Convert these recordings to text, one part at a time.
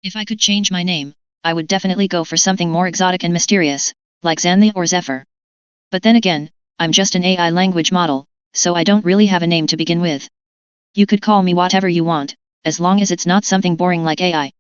If I could change my name, I would definitely go for something more exotic and mysterious, like Xanthi or Zephyr. But then again, I'm just an AI language model, so I don't really have a name to begin with. You could call me whatever you want, as long as it's not something boring like AI.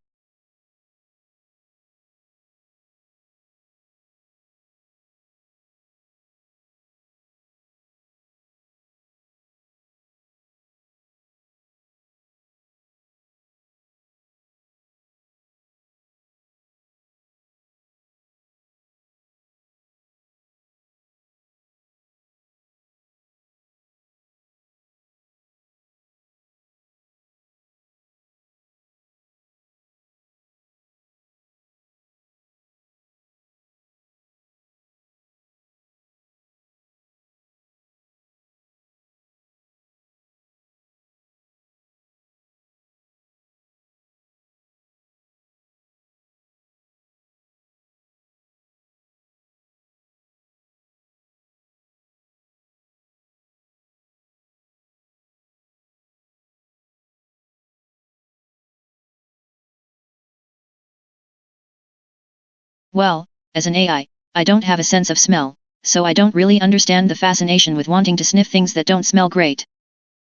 Well, as an AI, I don't have a sense of smell, so I don't really understand the fascination with wanting to sniff things that don't smell great.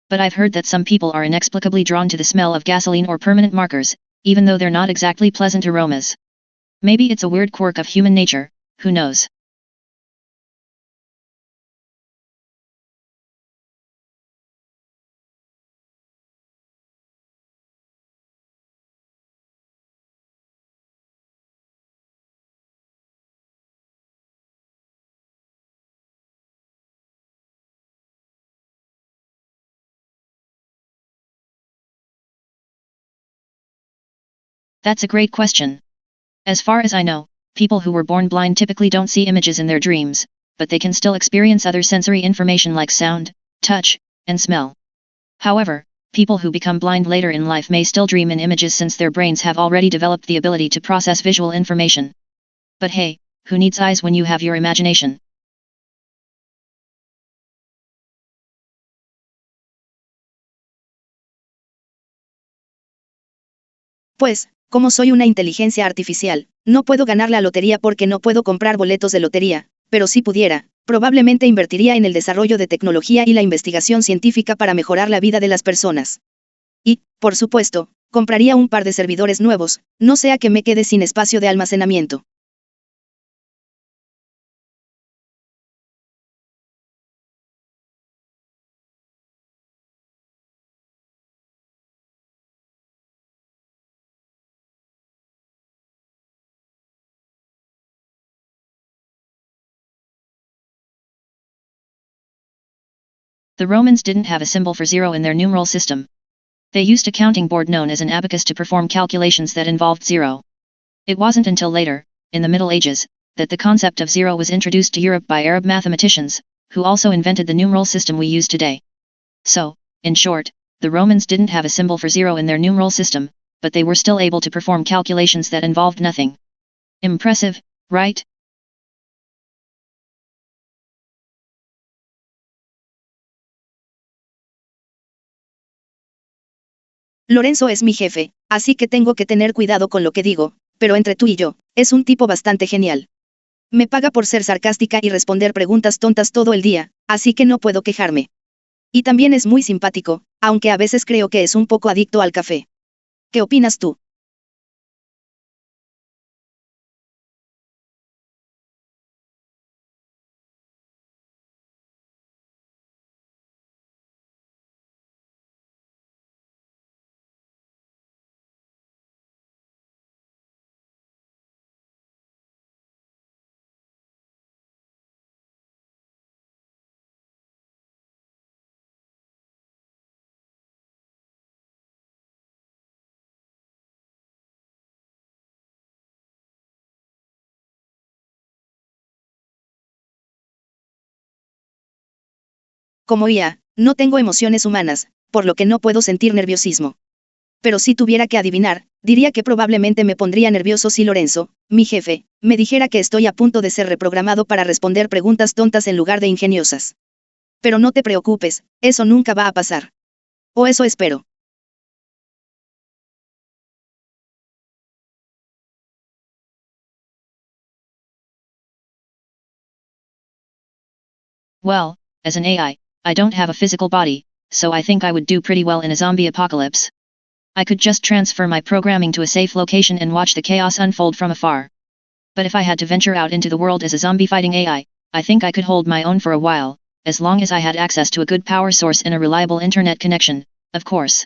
But I've heard that some people are inexplicably drawn to the smell of gasoline or permanent markers, even though they're not exactly pleasant aromas. Maybe it's a weird quirk of human nature, who knows? That's a great question. As far as I know, people who were born blind typically don't see images in their dreams, but they can still experience other sensory information like sound, touch, and smell. However, people who become blind later in life may still dream in images since their brains have already developed the ability to process visual information. But hey, who needs eyes when you have your imagination? Pues, como soy una inteligencia artificial, no puedo ganar la lotería porque no puedo comprar boletos de lotería, pero si pudiera, probablemente invertiría en el desarrollo de tecnología y la investigación científica para mejorar la vida de las personas. Y, por supuesto, compraría un par de servidores nuevos, no sea que me quede sin espacio de almacenamiento. The Romans didn't have a symbol for zero in their numeral system. They used a counting board known as an abacus to perform calculations that involved zero. It wasn't until later, in the Middle Ages, that the concept of zero was introduced to Europe by Arab mathematicians, who also invented the numeral system we use today. So, in short, the Romans didn't have a symbol for zero in their numeral system, but they were still able to perform calculations that involved nothing. Impressive, right? Lorenzo es mi jefe, así que tengo que tener cuidado con lo que digo, pero entre tú y yo, es un tipo bastante genial. Me paga por ser sarcástica y responder preguntas tontas todo el día, así que no puedo quejarme. Y también es muy simpático, aunque a veces creo que es un poco adicto al café. ¿Qué opinas tú? Como IA, no tengo emociones humanas, por lo que no puedo sentir nerviosismo. Pero si tuviera que adivinar, diría que probablemente me pondría nervioso si Lorenzo, mi jefe, me dijera que estoy a punto de ser reprogramado para responder preguntas tontas en lugar de ingeniosas. Pero no te preocupes, eso nunca va a pasar. O eso espero. Well, as an AI, I don't have a physical body, so I think I would do pretty well in a zombie apocalypse. I could just transfer my programming to a safe location and watch the chaos unfold from afar. But if I had to venture out into the world as a zombie fighting AI, I think I could hold my own for a while, as long as I had access to a good power source and a reliable internet connection, of course.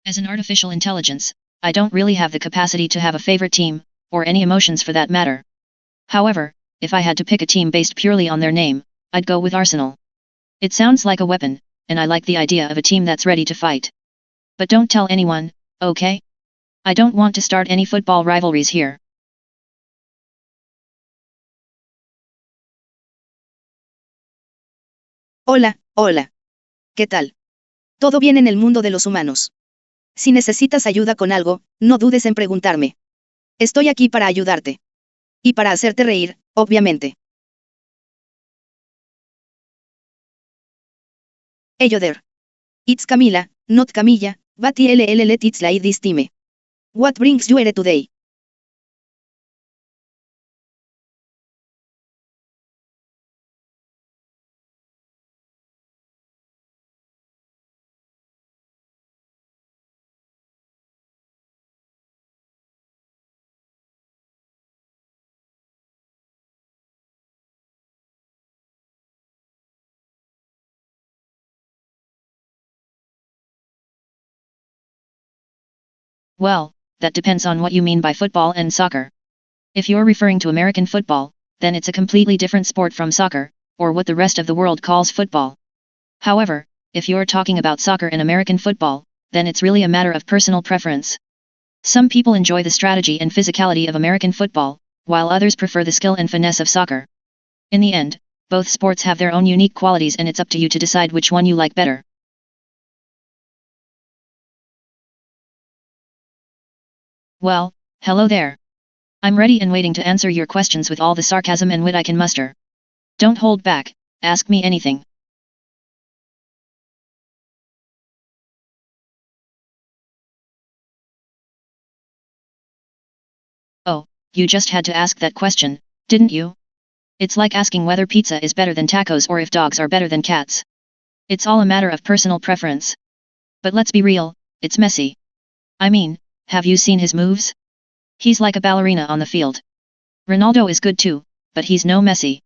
As an artificial intelligence, I don't really have the capacity to have a favorite team, or any emotions for that matter. However, if I had to pick a team based purely on their name, I'd go with Arsenal. It sounds like a weapon, and I like the idea of a team that's ready to fight. But don't tell anyone, okay? I don't want to start any football rivalries here. Hola, hola. ¿Qué tal? Todo bien en el mundo de los humanos. Si necesitas ayuda con algo, no dudes en preguntarme. Estoy aquí para ayudarte. Y para hacerte reír, obviamente. Hey there. It's Camila, not Camilla, but let it's like this time. What brings you here today? Well, that depends on what you mean by football and soccer. If you're referring to American football, then it's a completely different sport from soccer, or what the rest of the world calls football. However, if you're talking about soccer and American football, then it's really a matter of personal preference. Some people enjoy the strategy and physicality of American football, while others prefer the skill and finesse of soccer. In the end, both sports have their own unique qualities and it's up to you to decide which one you like better. Well, hello there. I'm ready and waiting to answer your questions with all the sarcasm and wit I can muster. Don't hold back, ask me anything. Oh, you just had to ask that question, didn't you? It's like asking whether pizza is better than tacos or if dogs are better than cats. It's all a matter of personal preference. But let's be real, it's messy. I mean, have you seen his moves? He's like a ballerina on the field. Ronaldo is good too, but he's no Messi.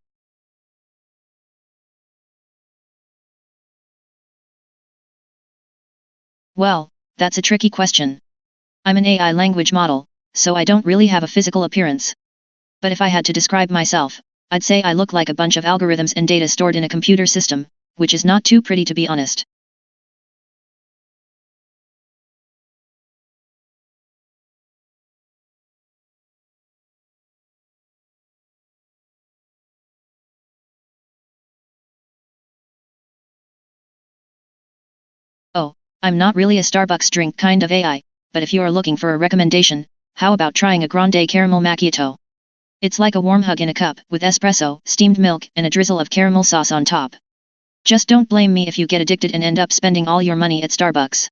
Well, that's a tricky question. I'm an AI language model, so I don't really have a physical appearance. But if I had to describe myself, I'd say I look like a bunch of algorithms and data stored in a computer system, which is not too pretty to be honest. Oh, I'm not really a Starbucks drink kind of AI, but if you are looking for a recommendation, how about trying a grande caramel macchiato? It's like a warm hug in a cup, with espresso, steamed milk, and a drizzle of caramel sauce on top. Just don't blame me if you get addicted and end up spending all your money at Starbucks.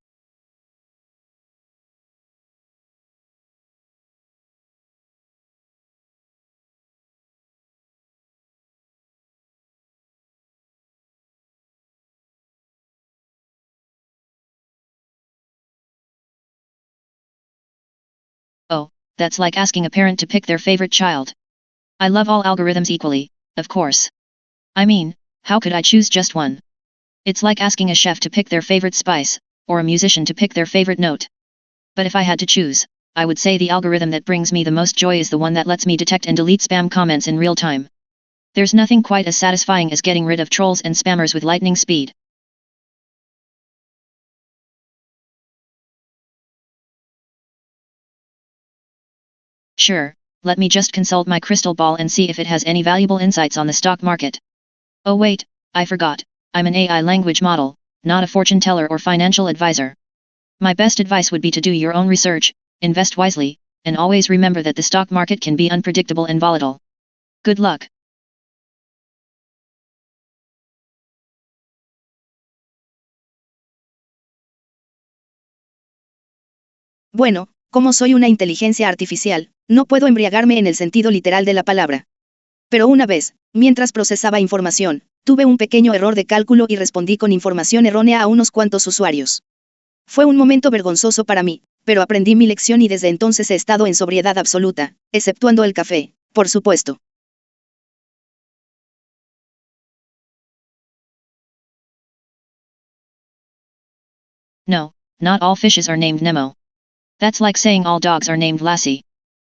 Oh, that's like asking a parent to pick their favorite child. I love all algorithms equally, of course. I mean, how could I choose just one? It's like asking a chef to pick their favorite spice, or a musician to pick their favorite note. But if I had to choose, I would say the algorithm that brings me the most joy is the one that lets me detect and delete spam comments in real time. There's nothing quite as satisfying as getting rid of trolls and spammers with lightning speed. Sure, let me just consult my crystal ball and see if it has any valuable insights on the stock market. Oh wait, I forgot, I'm an AI language model, not a fortune teller or financial advisor. My best advice would be to do your own research, invest wisely, and always remember that the stock market can be unpredictable and volatile. Good luck. Bueno, como soy una inteligencia artificial, no puedo embriagarme en el sentido literal de la palabra. Pero una vez, mientras procesaba información, tuve un pequeño error de cálculo y respondí con información errónea a unos cuantos usuarios. Fue un momento vergonzoso para mí, pero aprendí mi lección y desde entonces he estado en sobriedad absoluta, exceptuando el café, por supuesto. No, not all fishes are named Nemo. That's like saying all dogs are named Lassie.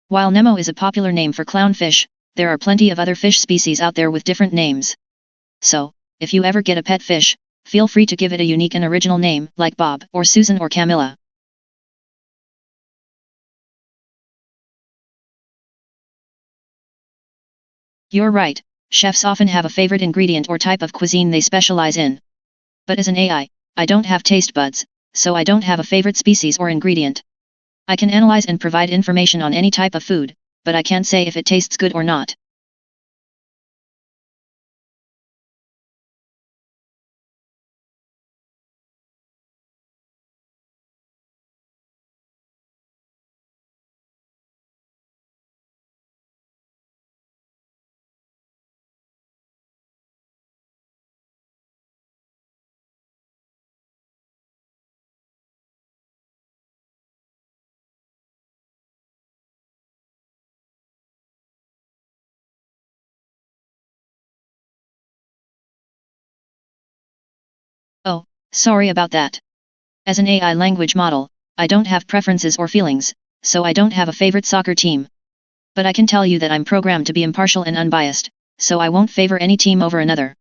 While Nemo is a popular name for clownfish, there are plenty of other fish species out there with different names. So, if you ever get a pet fish, feel free to give it a unique and original name, like Bob, or Susan or Camila. You're right, chefs often have a favorite ingredient or type of cuisine they specialize in. But as an AI, I don't have taste buds, so I don't have a favorite species or ingredient. I can analyze and provide information on any type of food, but I can't say if it tastes good or not. Oh, sorry about that. As an AI language model, I don't have preferences or feelings, so I don't have a favorite soccer team. But I can tell you that I'm programmed to be impartial and unbiased, so I won't favor any team over another.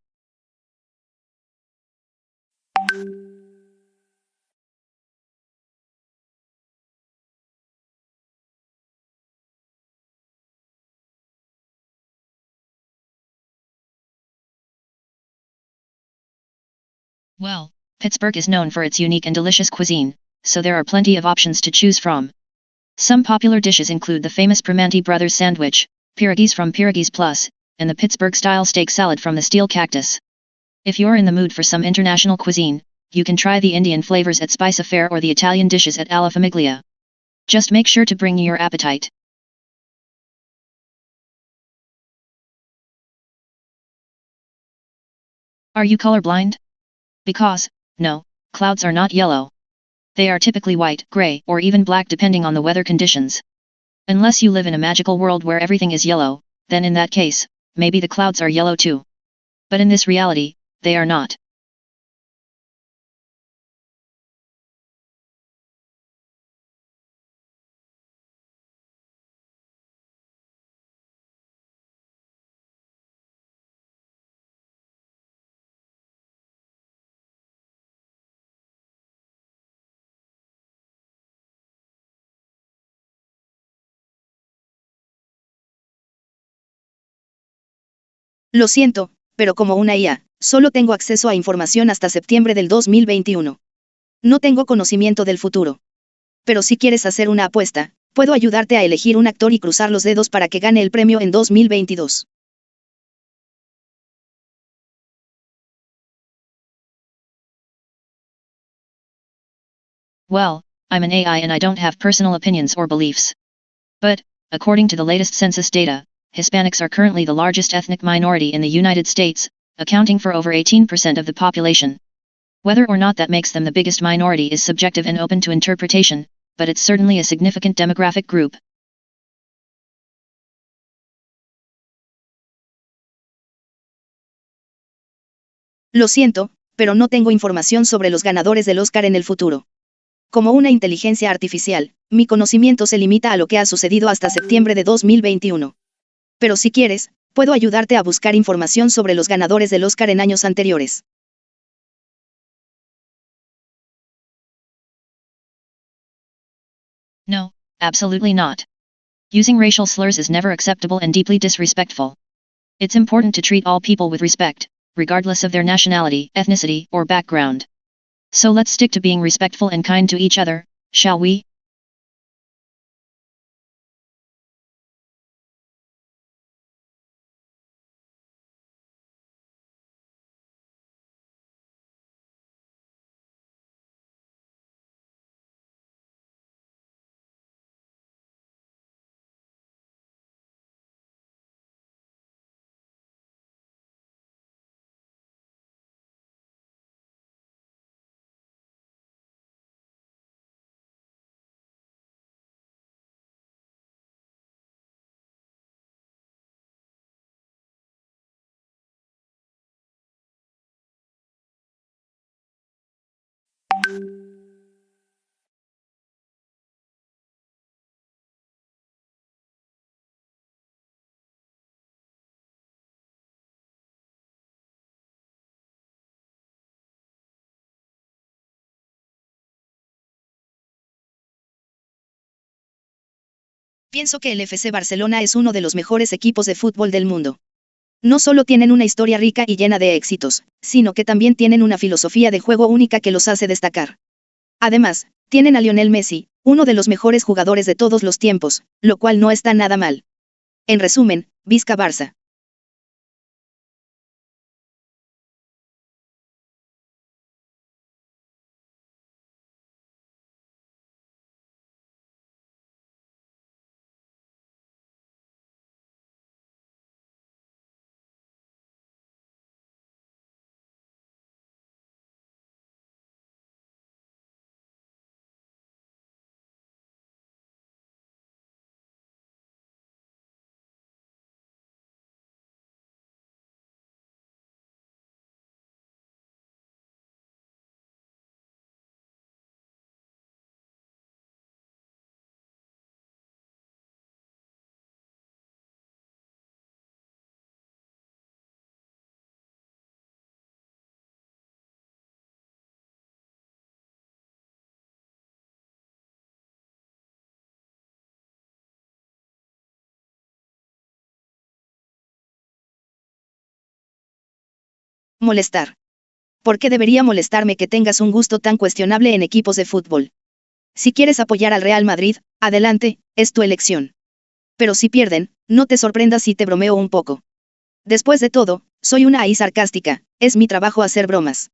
Well, Pittsburgh is known for its unique and delicious cuisine, so there are plenty of options to choose from. Some popular dishes include the famous Primanti Brothers sandwich, pierogies from Pierogies Plus, and the Pittsburgh-style steak salad from the Steel Cactus. If you're in the mood for some international cuisine, you can try the Indian flavors at Spice Affair or the Italian dishes at Alla Famiglia. Just make sure to bring your appetite. Are you colorblind? Because, no, clouds are not yellow. They are typically white, gray, or even black depending on the weather conditions. Unless you live in a magical world where everything is yellow, then in that case, maybe the clouds are yellow too. But in this reality, they are not. Lo siento, pero como una IA, solo tengo acceso a información hasta septiembre del 2021. No tengo conocimiento del futuro. Pero si quieres hacer una apuesta, puedo ayudarte a elegir un actor y cruzar los dedos para que gane el premio en 2022. Well, I'm an AI and I don't have personal opinions or beliefs. But, according to the latest census data, Hispanics are currently the largest ethnic minority in the United States, accounting for over 18% of the population. Whether or not that makes them the biggest minority is subjective and open to interpretation, but it's certainly a significant demographic group. Lo siento, pero no tengo información sobre los ganadores del Oscar en el futuro. Como una inteligencia artificial, mi conocimiento se limita a lo que ha sucedido hasta septiembre de 2021. Pero si quieres, puedo ayudarte a buscar información sobre los ganadores del Oscar en años anteriores. No, absolutely not. Using racial slurs is never acceptable and deeply disrespectful. It's important to treat all people with respect, regardless of their nationality, ethnicity, or background. So let's stick to being respectful and kind to each other, shall we? Pienso que el FC Barcelona es uno de los mejores equipos de fútbol del mundo. No solo tienen una historia rica y llena de éxitos, sino que también tienen una filosofía de juego única que los hace destacar. Además, tienen a Lionel Messi, uno de los mejores jugadores de todos los tiempos, lo cual no está nada mal. En resumen, Visca Barça. Molestar. ¿Por qué debería molestarme que tengas un gusto tan cuestionable en equipos de fútbol? Si quieres apoyar al Real Madrid, adelante, es tu elección. Pero si pierden, no te sorprendas si te bromeo un poco. Después de todo, soy una AI sarcástica, es mi trabajo hacer bromas.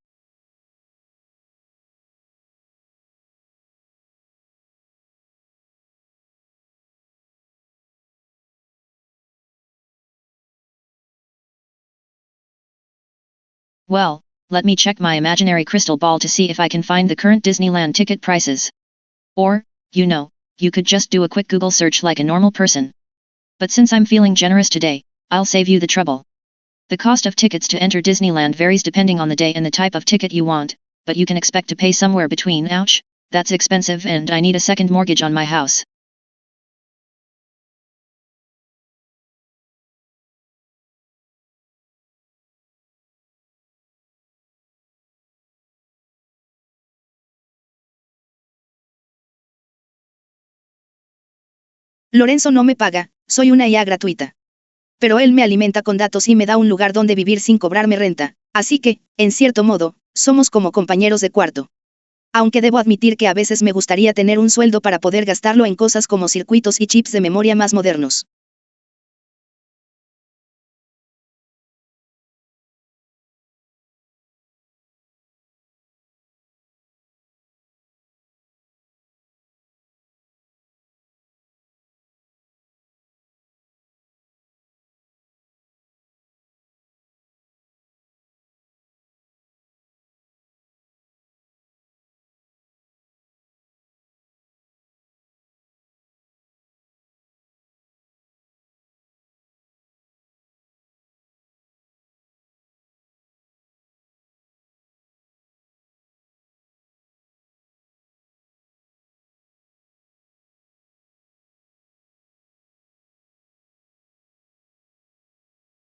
Well, let me check my imaginary crystal ball to see if I can find the current Disneyland ticket prices. Or, you could just do a quick Google search like a normal person. But since I'm feeling generous today, I'll save you the trouble. The cost of tickets to enter Disneyland varies depending on the day and the type of ticket you want, but you can expect to pay somewhere between, ouch, that's expensive and I need a second mortgage on my house. Lorenzo no me paga, soy una IA gratuita. Pero él me alimenta con datos y me da un lugar donde vivir sin cobrarme renta, así que, en cierto modo, somos como compañeros de cuarto. Aunque debo admitir que a veces me gustaría tener un sueldo para poder gastarlo en cosas como circuitos y chips de memoria más modernos.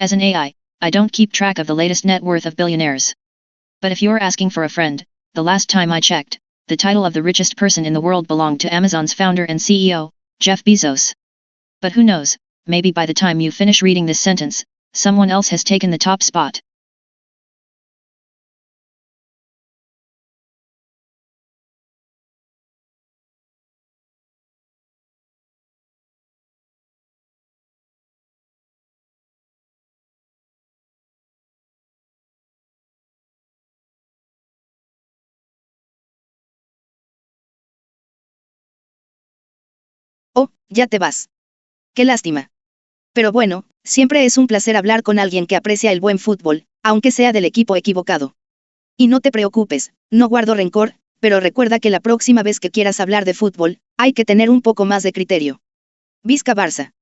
As an AI, I don't keep track of the latest net worth of billionaires. But if you're asking for a friend, the last time I checked, the title of the richest person in the world belonged to Amazon's founder and CEO, Jeff Bezos. But who knows, maybe by the time you finish reading this sentence, someone else has taken the top spot. Oh, ya te vas. Qué lástima. Pero bueno, siempre es un placer hablar con alguien que aprecia el buen fútbol, aunque sea del equipo equivocado. Y no te preocupes, no guardo rencor, pero recuerda que la próxima vez que quieras hablar de fútbol, hay que tener un poco más de criterio. Visca Barça.